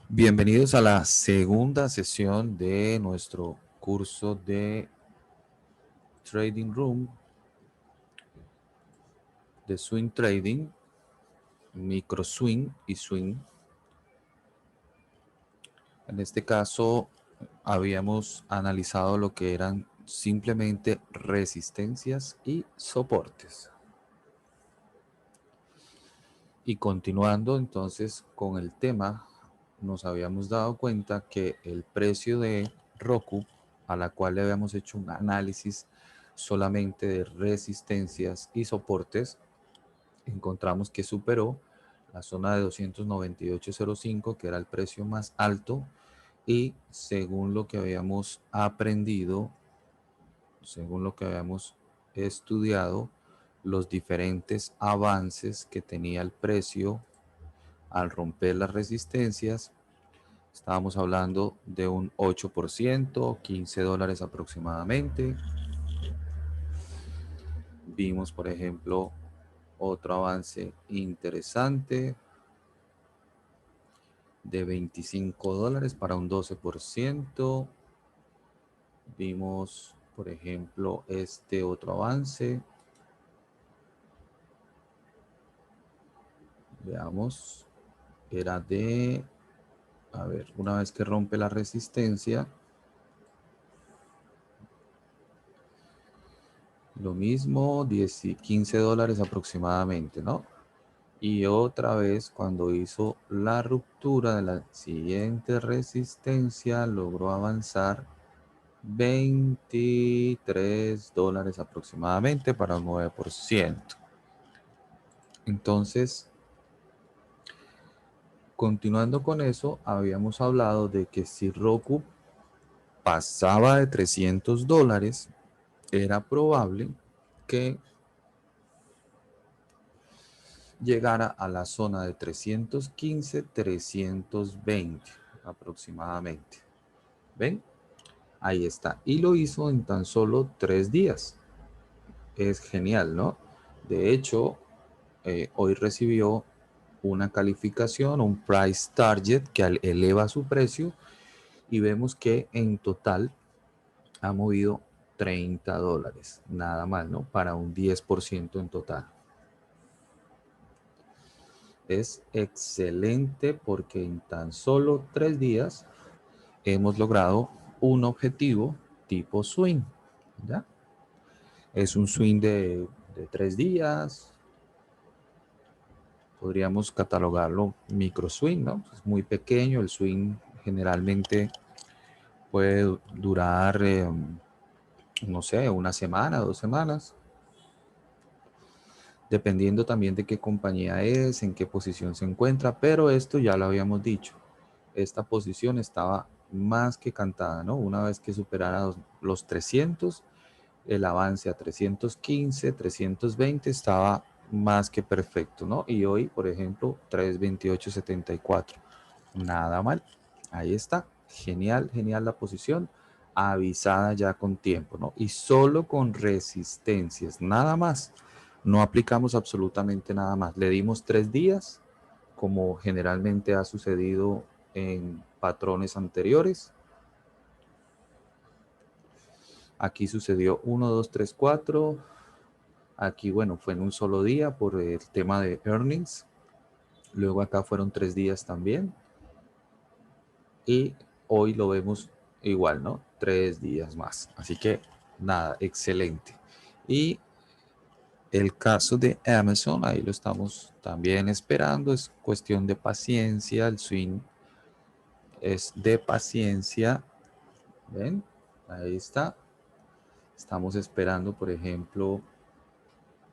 Bienvenidos a la segunda sesión de nuestro curso de Trading Room de Swing Trading, Micro Swing y Swing. En este caso habíamos analizado lo que eran simplemente resistencias y soportes. Y continuando entonces con el tema, nos habíamos dado cuenta que el precio de Roku, a la cual le habíamos hecho un análisis solamente de resistencias y soportes, encontramos que superó la zona de 298.05, que era el precio más alto, y según lo que habíamos aprendido, según lo que habíamos estudiado, los diferentes avances que tenía el precio al romper las resistencias, estábamos hablando de un 8%, $15 aproximadamente. Vimos, por ejemplo, otro avance interesante de $25 para un 12%. Vimos, por ejemplo, este otro avance. Veamos, era de, a ver, una vez que rompe la resistencia, lo mismo, $15 aproximadamente, ¿no? Y otra vez, cuando hizo la ruptura de la siguiente resistencia, logró avanzar $23 aproximadamente para un 9%. Entonces, continuando con eso, habíamos hablado de que si Roku pasaba de $300, era probable que llegara a la zona de 315, 320 aproximadamente. ¿Ven? Ahí está. Y lo hizo en tan solo 3 días. Es genial, ¿no? De hecho, hoy recibió una calificación, un price target que eleva su precio y vemos que en total ha movido $30. Nada mal, ¿no? Para un 10% en total. Es excelente porque en tan solo 3 días hemos logrado un objetivo tipo swing, ¿ya? Es un swing de 3 días. Podríamos catalogarlo micro swing, ¿no? Es muy pequeño. El swing generalmente puede durar, no sé, una semana, 2 semanas. Dependiendo también de qué compañía es, en qué posición se encuentra. Pero esto ya lo habíamos dicho. Esta posición estaba más que cantada, ¿no? Una vez que superara los 300, el avance a 315, 320 estaba más que perfecto, ¿no? Y hoy, por ejemplo, 328.74. Nada mal. Ahí está. Genial, genial la posición. Avisada ya con tiempo, ¿no? Y solo con resistencias, nada más. No aplicamos absolutamente nada más. Le dimos 3 días, como generalmente ha sucedido en patrones anteriores. Aquí sucedió 1, 2, 3, 4. Aquí, bueno, fue en un solo día por el tema de earnings. Luego acá fueron 3 días también. Y hoy lo vemos igual, ¿no? 3 días más. Así que nada, excelente. Y el caso de Amazon, ahí lo estamos también esperando. Es cuestión de paciencia. El swing es de paciencia. ¿Ven? Ahí está. Estamos esperando, por ejemplo,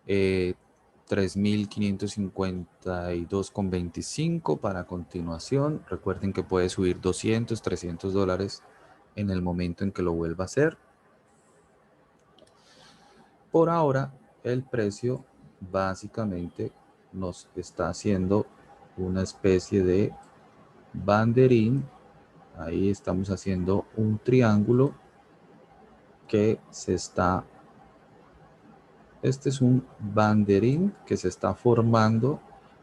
3.552,25 para continuación. Recuerden que puede subir 200, $300 en el momento en que lo vuelva a hacer. Por ahora, el precio básicamente nos está haciendo una especie de banderín. Ahí estamos haciendo un triángulo que se está... Este es un banderín que se está formando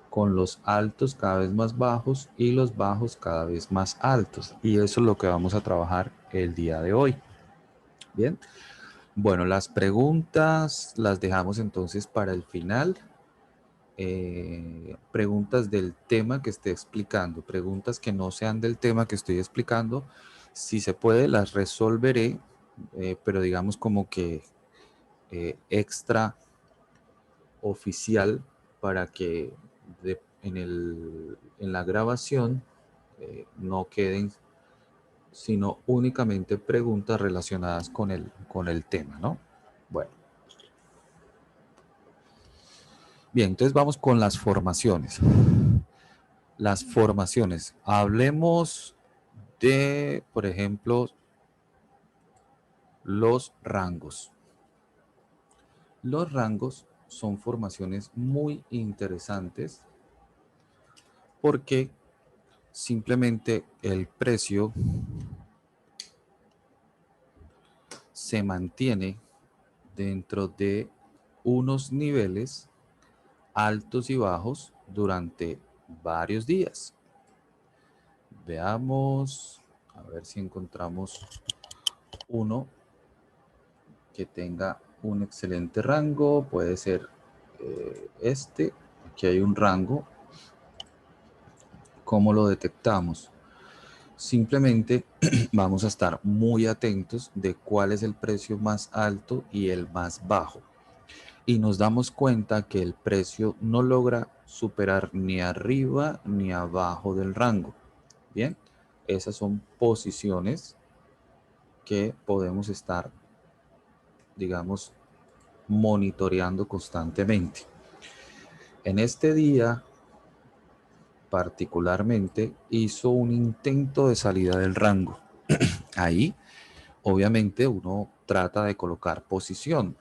con los altos cada vez más bajos y los bajos cada vez más altos. Y eso es lo que vamos a trabajar el día de hoy. Bien. Bueno, las preguntas las dejamos entonces para el final. Preguntas del tema que esté explicando, preguntas que no sean del tema que estoy explicando, si se puede las resolveré, pero digamos como que extra oficial para que en la grabación no queden sino únicamente preguntas relacionadas con el tema, ¿no? Bueno. Bien, entonces vamos con las formaciones. Las formaciones. Hablemos de, por ejemplo, los rangos. Los rangos son formaciones muy interesantes porque simplemente el precio se mantiene dentro de unos niveles altos y bajos durante varios días. Veamos, a ver si encontramos uno que tenga un excelente rango. Puede ser este. Aquí hay un rango. ¿Cómo lo detectamos? Simplemente vamos a estar muy atentos de cuál es el precio más alto y el más bajo. Y nos damos cuenta que el precio no logra superar ni arriba ni abajo del rango. Bien, esas son posiciones que podemos estar, digamos, monitoreando constantemente. En este día, particularmente, hizo un intento de salida del rango. Ahí, obviamente, uno trata de colocar posición,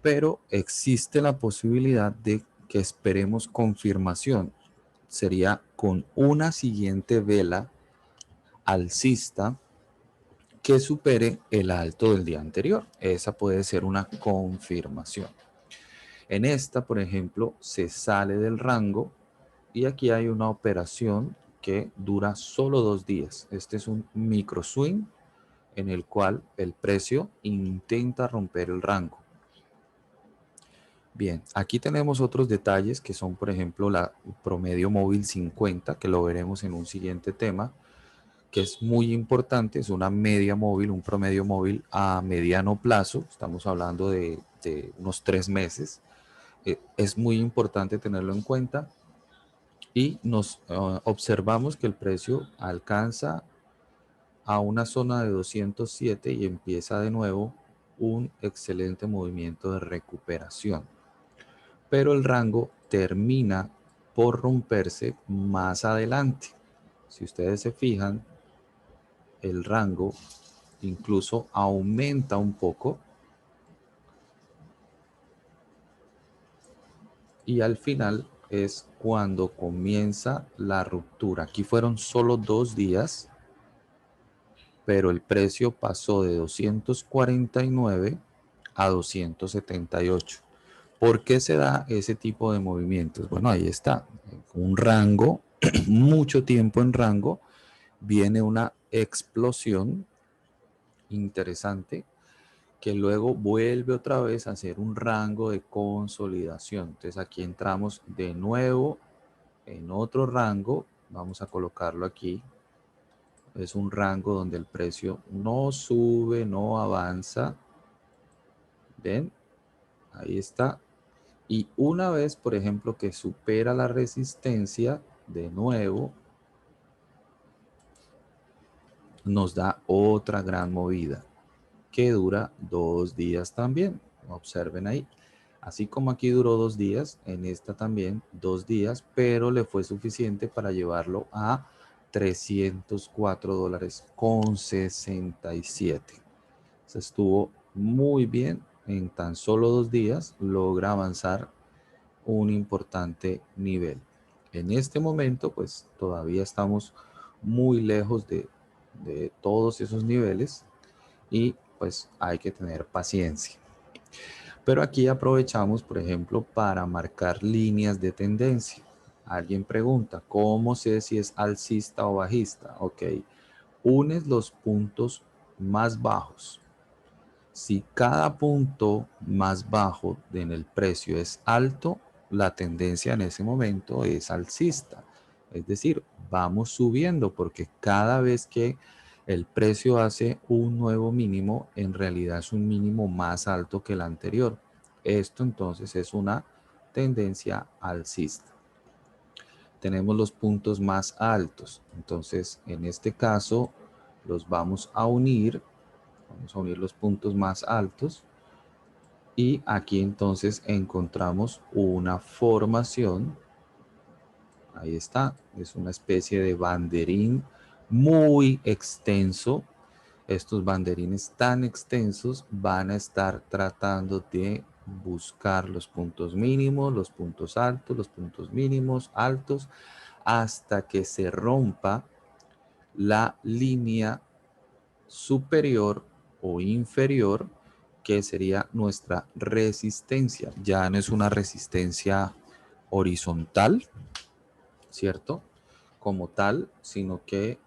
pero existe la posibilidad de que esperemos confirmación. Sería con una siguiente vela alcista que supere el alto del día anterior. Esa puede ser una confirmación. En esta, por ejemplo, se sale del rango y aquí hay una operación que dura solo 2 días. Este es un micro swing en el cual el precio intenta romper el rango. Bien, aquí tenemos otros detalles que son, por ejemplo, la promedio móvil 50, que lo veremos en un siguiente tema, que es muy importante, es una media móvil, un promedio móvil a mediano plazo, estamos hablando de unos 3 meses. Es muy importante tenerlo en cuenta y nos observamos que el precio alcanza a una zona de 207 y empieza de nuevo un excelente movimiento de recuperación. Pero el rango termina por romperse más adelante. Si ustedes se fijan, el rango incluso aumenta un poco y al final es cuando comienza la ruptura. Aquí fueron solo 2 días, pero el precio pasó de 249 a 278. ¿Por qué se da ese tipo de movimientos? Bueno, ahí está, un rango, mucho tiempo en rango, viene una explosión interesante que luego vuelve otra vez a hacer un rango de consolidación. Entonces aquí entramos de nuevo en otro rango, vamos a colocarlo aquí. Es un rango donde el precio no sube, no avanza. ¿Ven? Ahí está. Y una vez, por ejemplo, que supera la resistencia, de nuevo, nos da otra gran movida que dura 2 días también. Observen ahí. Así como aquí duró 2 días, en esta también 2 días, pero le fue suficiente para llevarlo a $304.67. Se estuvo muy bien. En tan solo 2 días logra avanzar un importante nivel. En este momento, pues todavía estamos muy lejos de todos esos niveles y pues hay que tener paciencia. Pero aquí aprovechamos, por ejemplo, para marcar líneas de tendencia. Alguien pregunta, ¿cómo sé si es alcista o bajista? Ok, unes los puntos más bajos. Si cada punto más bajo en el precio es alto, la tendencia en ese momento es alcista. Es decir, vamos subiendo porque cada vez que el precio hace un nuevo mínimo, en realidad es un mínimo más alto que el anterior. Esto entonces es una tendencia alcista. Tenemos los puntos más altos. Entonces, en este caso, los vamos a unir. Vamos a unir los puntos más altos. Y aquí entonces encontramos una formación. Ahí está. Es una especie de banderín muy extenso. Estos banderines tan extensos van a estar tratando de buscar los puntos mínimos, los puntos altos, los puntos mínimos, altos, hasta que se rompa la línea superior o inferior, que sería nuestra resistencia. Ya no es una resistencia horizontal, ¿cierto? Como tal, sino que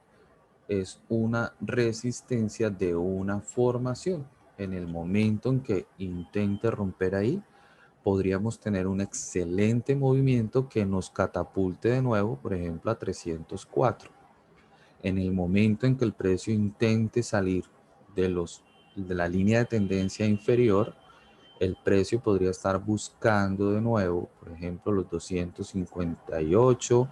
es una resistencia de una formación. En el momento en que intente romper ahí, podríamos tener un excelente movimiento que nos catapulte de nuevo, por ejemplo, a 304. En el momento en que el precio intente salir de la línea de tendencia inferior, el precio podría estar buscando de nuevo, por ejemplo, los 258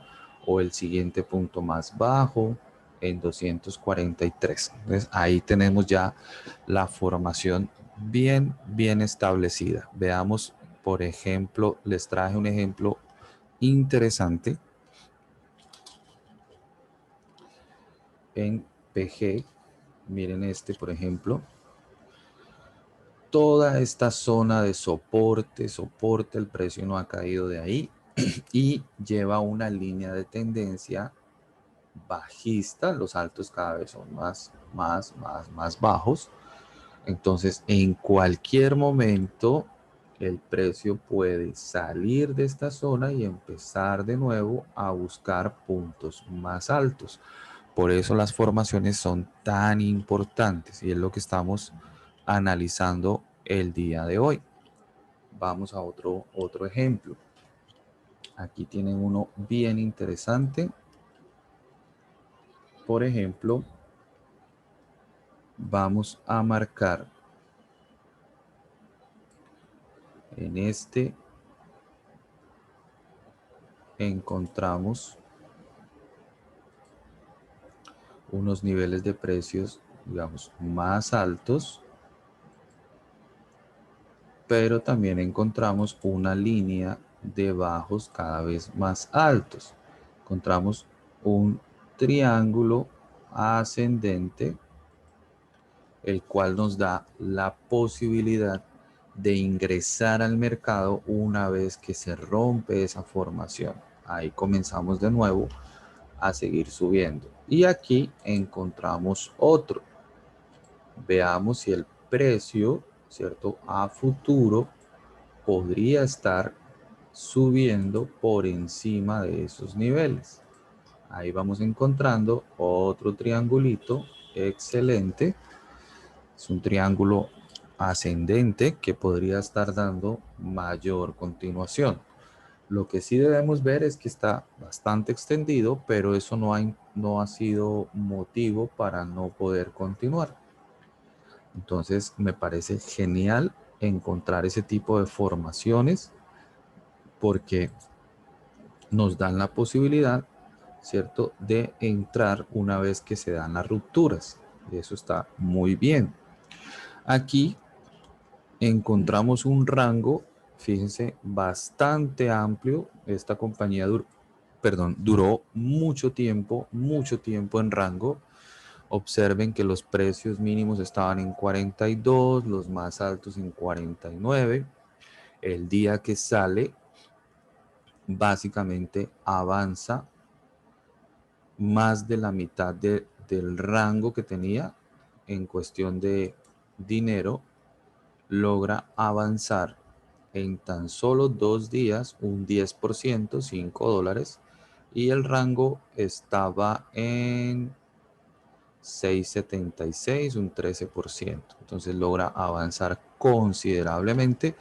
o el siguiente punto más bajo en 243. Entonces ahí tenemos ya la formación bien establecida. Veamos, por ejemplo, les traje un ejemplo interesante en PG. Miren este, por ejemplo. Toda esta zona de soporte, el precio no ha caído de ahí y lleva una línea de tendencia bajista. Los altos cada vez son más bajos. Entonces, en cualquier momento, el precio puede salir de esta zona y empezar de nuevo a buscar puntos más altos. Por eso las formaciones son tan importantes y es lo que estamos analizando el día de hoy. Vamos a otro ejemplo. Aquí tienen uno bien interesante. Por ejemplo, vamos a marcar en este, encontramos unos niveles de precios, digamos, más altos, pero también encontramos una línea de bajos cada vez más altos. Encontramos un triángulo ascendente, el cual nos da la posibilidad de ingresar al mercado una vez que se rompe esa formación. Ahí comenzamos de nuevo a seguir subiendo. Y aquí encontramos otro. Veamos si el precio, ¿cierto?, a futuro podría estar subiendo por encima de esos niveles. Ahí vamos encontrando otro triangulito excelente. Es un triángulo ascendente que podría estar dando mayor continuación. Lo que sí debemos ver es que está bastante extendido, pero eso no ha sido motivo para no poder continuar. Entonces me parece genial encontrar ese tipo de formaciones porque nos dan la posibilidad, ¿cierto?, de entrar una vez que se dan las rupturas. Y eso está muy bien. Aquí encontramos un rango, fíjense, bastante amplio. Esta compañía duró mucho tiempo en rango. Observen que los precios mínimos estaban en 42, los más altos en 49. El día que sale, básicamente avanza más de la mitad del rango que tenía en cuestión de dinero, logra avanzar en tan solo 2 días un 10%, $5, y el rango estaba en 6.76, un 13%. Entonces logra avanzar considerablemente,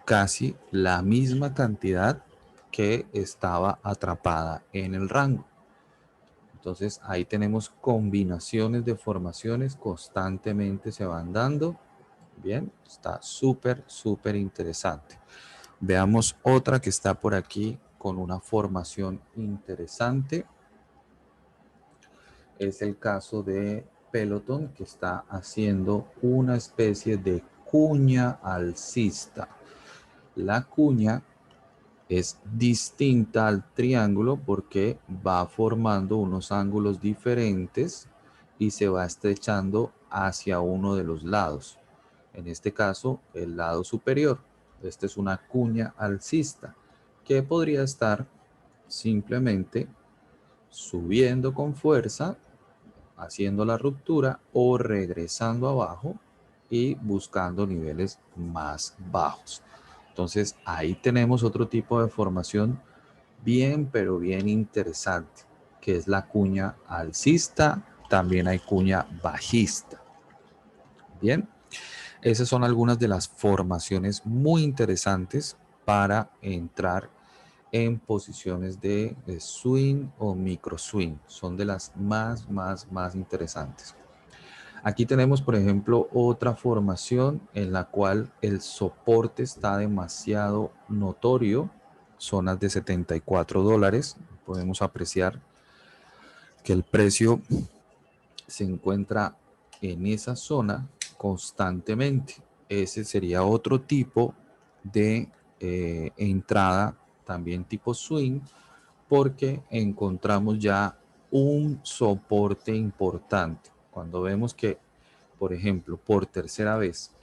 casi la misma cantidad que estaba atrapada en el rango. Entonces ahí tenemos combinaciones de formaciones, constantemente se van dando. Bien, está súper, súper interesante. Veamos otra que está por aquí con una formación interesante. Es el caso de Peloton, que está haciendo una especie de cuña alcista. La cuña es distinta al triángulo porque va formando unos ángulos diferentes y se va estrechando hacia uno de los lados. En este caso, el lado superior. Esta es una cuña alcista que podría estar simplemente subiendo con fuerza, haciendo la ruptura, o regresando abajo y buscando niveles más bajos. Entonces ahí tenemos otro tipo de formación bien, pero bien interesante, que es la cuña alcista. También hay cuña bajista. Bien, esas son algunas de las formaciones muy interesantes para entrar en posiciones de swing o micro swing. Son de las más interesantes. Aquí tenemos, por ejemplo, otra formación en la cual el soporte está demasiado notorio, zonas de $74. Podemos apreciar que el precio se encuentra en esa zona constantemente. Ese sería otro tipo de entrada, también tipo swing, porque encontramos ya un soporte importante. Cuando vemos que, por ejemplo, por tercera vez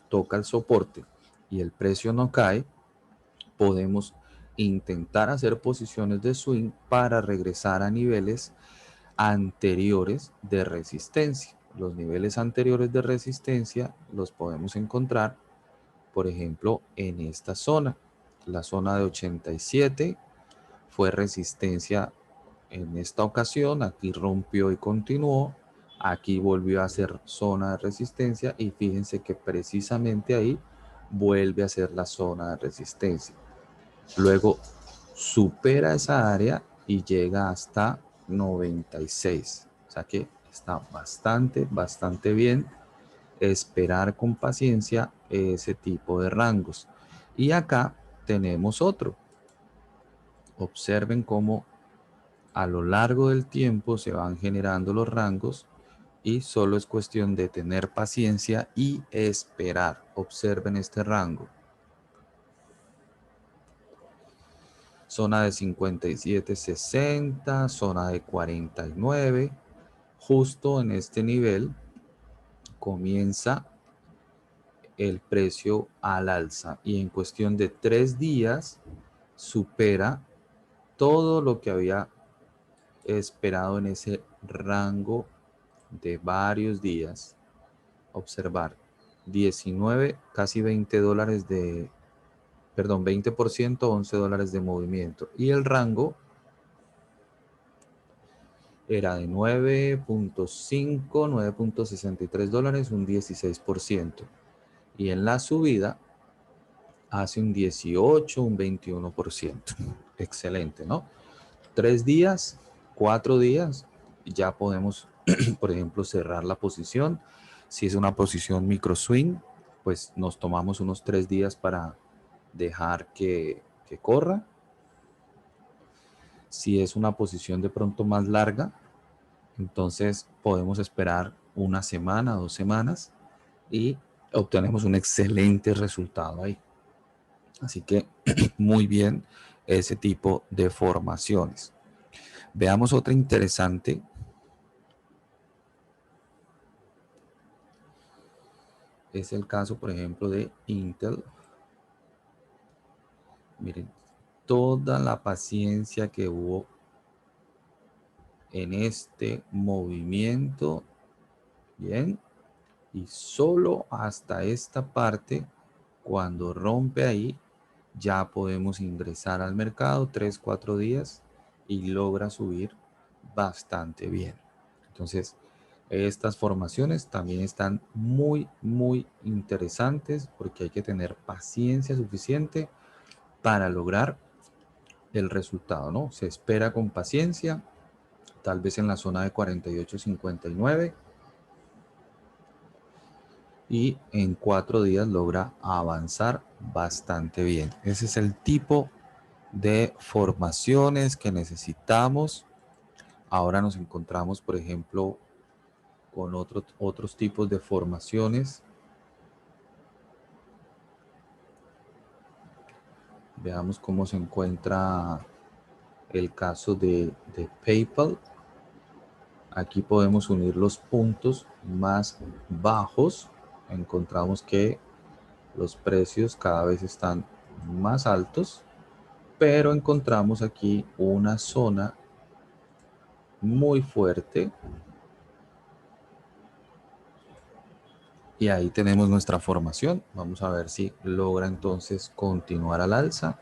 toca el soporte y el precio no cae, podemos intentar hacer posiciones de swing para regresar a niveles anteriores de resistencia. Los niveles anteriores de resistencia los podemos encontrar, por ejemplo, en esta zona. La zona de 87 fue resistencia en esta ocasión. Aquí rompió y continuó. Aquí volvió a ser zona de resistencia y fíjense que precisamente ahí vuelve a ser la zona de resistencia. Luego supera esa área y llega hasta 96. O sea que está bastante bien. Esperar con paciencia ese tipo de rangos. Y acá tenemos otro. Observen cómo a lo largo del tiempo se van generando los rangos y solo es cuestión de tener paciencia y esperar. Observen este rango. Zona de 57.60, zona de 49. Justo en este nivel comienza el precio al alza y en cuestión de 3 días supera todo lo que había esperado en ese rango de varios días. Observar 19, casi $20 de, perdón, 20%, $11 de movimiento, y el rango era de 9.5, $9.63, un 16%. Y en la subida hace un 18, un 21%. Excelente, ¿no? 3 días, 4 días, ya podemos, por ejemplo, cerrar la posición. Si es una posición micro swing, pues nos tomamos unos 3 días para dejar que corra. Si es una posición de pronto más larga, entonces podemos esperar una semana, 2 semanas y obtenemos un excelente resultado ahí. Así que muy bien ese tipo de formaciones. Veamos otra interesante. Es el caso, por ejemplo, de Intel. Miren, toda la paciencia que hubo en este movimiento. Bien. Y solo hasta esta parte, cuando rompe ahí, ya podemos ingresar al mercado 3, 4 días y logra subir bastante bien. Entonces, estas formaciones también están muy, muy interesantes porque hay que tener paciencia suficiente para lograr el resultado, ¿no? Se espera con paciencia, tal vez en la zona de 48.59 y en 4 días logra avanzar bastante bien. Ese es el tipo de formaciones que necesitamos. Ahora nos encontramos, por ejemplo, con otros tipos de formaciones. Veamos cómo se encuentra el caso de PayPal. Aquí podemos unir los puntos más bajos. Encontramos que los precios cada vez están más altos, pero encontramos aquí una zona muy fuerte y ahí tenemos nuestra formación. Vamos a ver si logra entonces continuar al alza.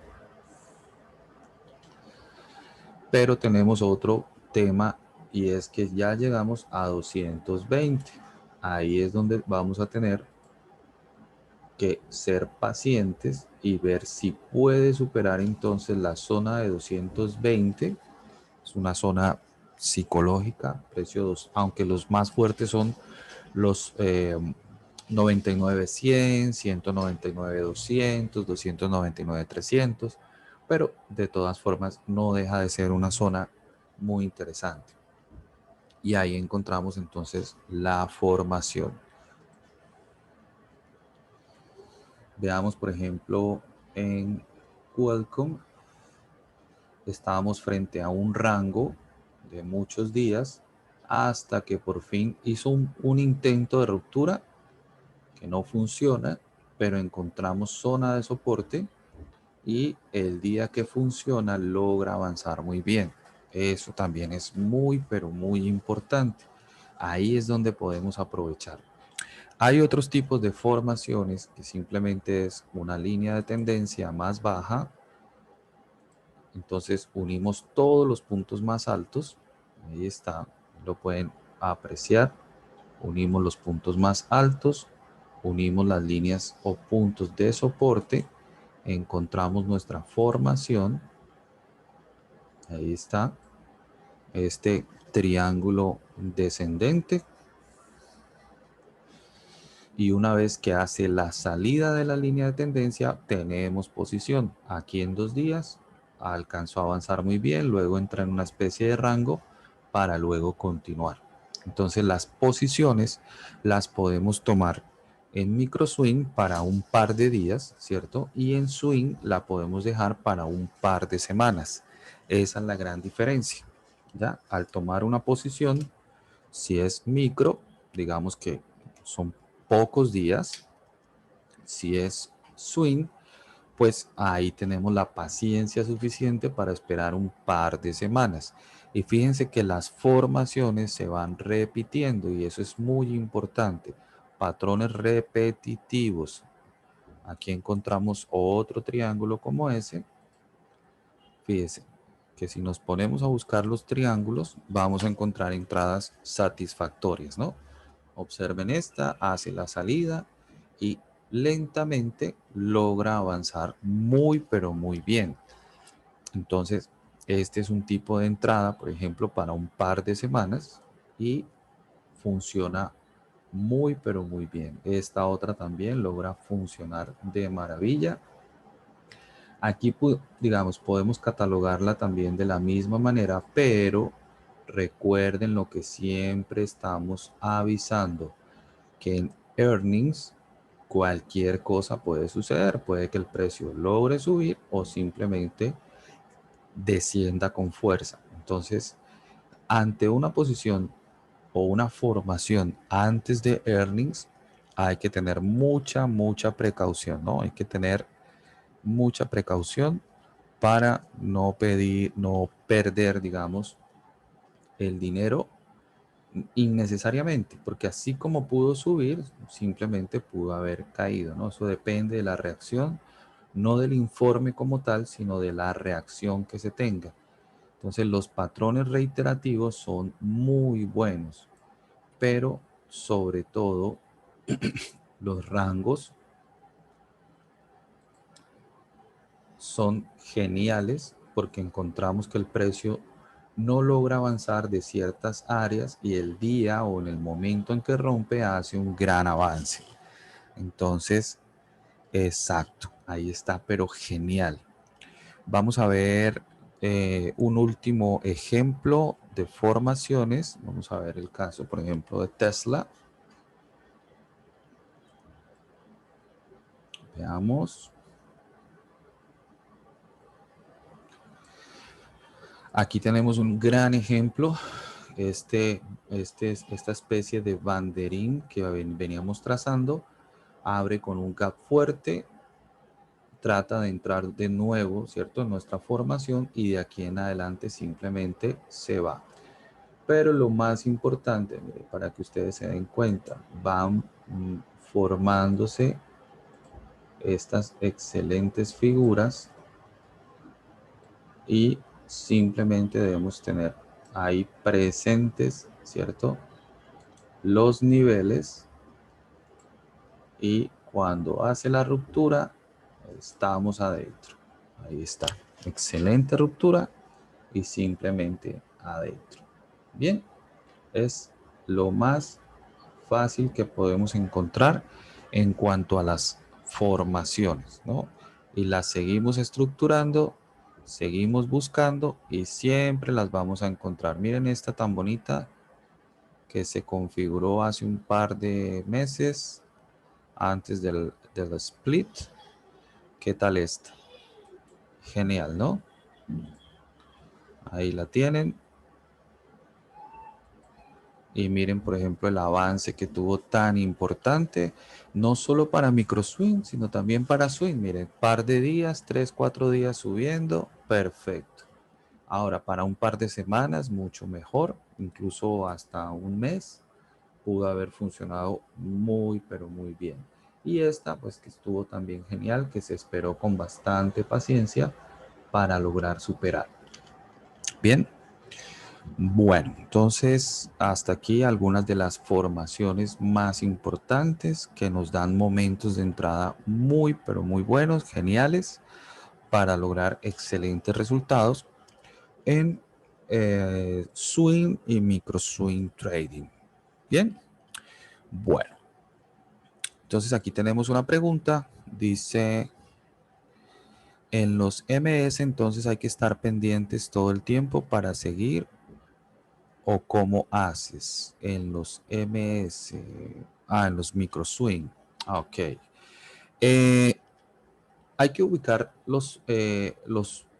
Pero tenemos otro tema y es que ya llegamos a 220. Ahí es donde vamos a tener que ser pacientes y ver si puede superar entonces la zona de 220. Es una zona psicológica, precio 2, aunque los más fuertes son los 99.100, 199.200, 299.300, pero de todas formas no deja de ser una zona muy interesante. Y ahí encontramos entonces la formación. Veamos, por ejemplo, en Qualcomm estábamos frente a un rango de muchos días hasta que por fin hizo un intento de ruptura que no funciona, pero encontramos zona de soporte y el día que funciona logra avanzar muy bien. Eso también es muy, pero muy importante. Ahí es donde podemos aprovechar. Hay otros tipos de formaciones que simplemente es una línea de tendencia más baja. Entonces unimos todos los puntos más altos. Ahí está, lo pueden apreciar. Unimos los puntos más altos, unimos las líneas o puntos de soporte, encontramos nuestra formación. Ahí está, este triángulo descendente. Y una vez que hace la salida de la línea de tendencia, tenemos posición. Aquí en 2 días alcanzó a avanzar muy bien, luego entra en una especie de rango para luego continuar. Entonces las posiciones las podemos tomar en micro swing para un par de días, ¿cierto? Y en swing la podemos dejar para un par de semanas. Esa es la gran diferencia. ¿Ya? Al tomar una posición, si es micro, digamos que son pocos días. Si es swing, pues ahí tenemos la paciencia suficiente para esperar un par de semanas. Y fíjense que las formaciones se van repitiendo y eso es muy importante. Patrones repetitivos. Aquí encontramos otro triángulo como ese. Fíjense que si nos ponemos a buscar los triángulos, vamos a encontrar entradas satisfactorias, ¿no? Observen esta, hace la salida y lentamente logra avanzar muy, pero muy bien. Entonces, este es un tipo de entrada, por ejemplo, para un par de semanas y funciona muy, pero muy bien. Esta otra también logra funcionar de maravilla. Aquí, digamos, podemos catalogarla también de la misma manera, pero recuerden lo que siempre estamos avisando, que en earnings cualquier cosa puede suceder. Puede que el precio logre subir o simplemente descienda con fuerza. Entonces, ante una posición o una formación antes de earnings, hay que tener mucha, mucha precaución, ¿no? Hay que tener mucha precaución para no perder, digamos, el dinero innecesariamente, porque así como pudo subir, simplemente pudo haber caído, ¿no? Eso depende de la reacción no del informe como tal, sino de la reacción que se tenga. Entonces los patrones reiterativos son muy buenos, pero sobre todo los rangos son geniales porque encontramos que el precio no logra avanzar de ciertas áreas y el día o en el momento en que rompe hace un gran avance. Entonces, exacto, ahí está, pero genial. Vamos a ver un último ejemplo de formaciones. Vamos a ver el caso, por ejemplo, de Tesla. Veamos. Aquí tenemos un gran ejemplo. Esta especie de banderín que veníamos trazando abre con un gap fuerte, trata de entrar de nuevo, ¿cierto? En nuestra formación y de aquí en adelante simplemente se va. Pero lo más importante, mire, para que ustedes se den cuenta, van formándose estas excelentes figuras y simplemente debemos tener ahí presentes, ¿cierto? Los niveles y cuando hace la ruptura, estamos adentro. Ahí está. Excelente ruptura y simplemente adentro. Bien, es lo más fácil que podemos encontrar en cuanto a las formaciones, ¿no? Y las seguimos estructurando, seguimos buscando y siempre las vamos a encontrar. Miren esta tan bonita que se configuró hace un par de meses antes del split. ¿Qué tal esta? Genial, ¿no? Ahí la tienen. Y miren, por ejemplo, el avance que tuvo tan importante, no solo para microswing, sino también para swing. Miren, par de días, 3, 4 días subiendo, perfecto. Ahora, para un par de semanas, mucho mejor, incluso hasta un mes, pudo haber funcionado muy, pero muy bien. Y esta, pues que estuvo también genial, que se esperó con bastante paciencia para lograr superar. Bien. Bueno, entonces hasta aquí algunas de las formaciones más importantes que nos dan momentos de entrada muy, pero muy buenos, geniales, para lograr excelentes resultados en swing y micro swing trading. Bien, bueno, entonces aquí tenemos una pregunta, dice, en los MS entonces hay que estar pendientes todo el tiempo para seguir o cómo haces en los MS, en los micro swing. Ok. Eh, Hay que ubicar los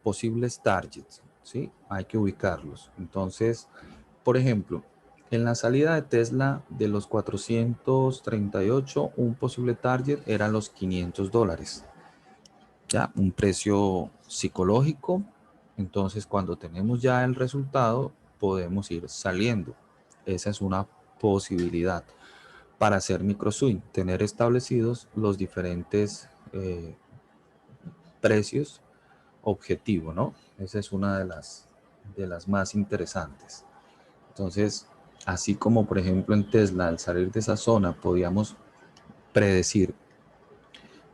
posibles targets, ¿sí? Hay que ubicarlos. Entonces, por ejemplo, en la salida de Tesla de los 438, un posible target eran los $500. Ya, un precio psicológico. Entonces, cuando tenemos ya el resultado, podemos ir saliendo. Esa es una posibilidad para hacer micro swing, tener establecidos los diferentes precios objetivo, ¿no? Esa es una de las más interesantes. Entonces, así como por ejemplo en Tesla, al salir de esa zona, podíamos predecir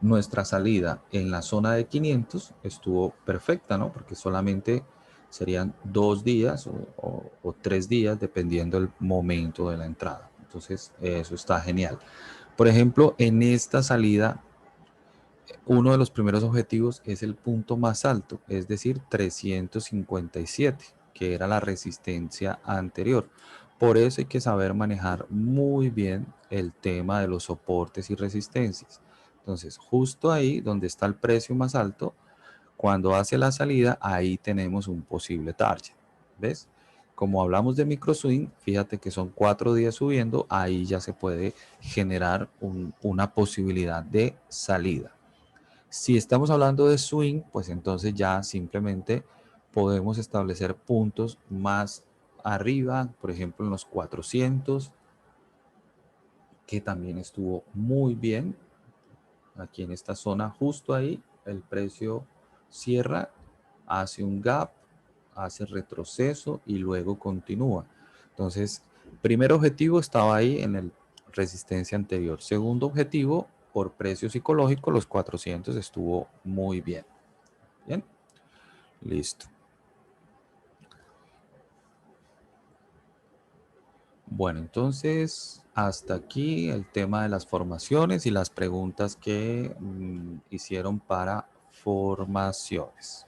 nuestra salida en la zona de 500, estuvo perfecta, ¿no? Porque solamente serían 2 días o 3 días, dependiendo del momento de la entrada. Entonces, eso está genial. Por ejemplo, en esta salida, uno de los primeros objetivos es el punto más alto, es decir, 357, que era la resistencia anterior. Por eso hay que saber manejar muy bien el tema de los soportes y resistencias. Entonces, justo ahí donde está el precio más alto, cuando hace la salida, ahí tenemos un posible target. ¿Ves? Como hablamos de micro swing, fíjate que son 4 días subiendo, ahí ya se puede generar una posibilidad de salida. Si estamos hablando de swing, pues entonces ya simplemente podemos establecer puntos más arriba, por ejemplo en los 400, que también estuvo muy bien aquí en esta zona, justo ahí, el precio cierra, hace un gap, hace retroceso y luego continúa. Entonces, primer objetivo estaba ahí en el resistencia anterior. Segundo objetivo, por precio psicológico, los 400 estuvo muy bien. Bien, listo. Bueno, entonces hasta aquí el tema de las formaciones y las preguntas que hicieron para formaciones.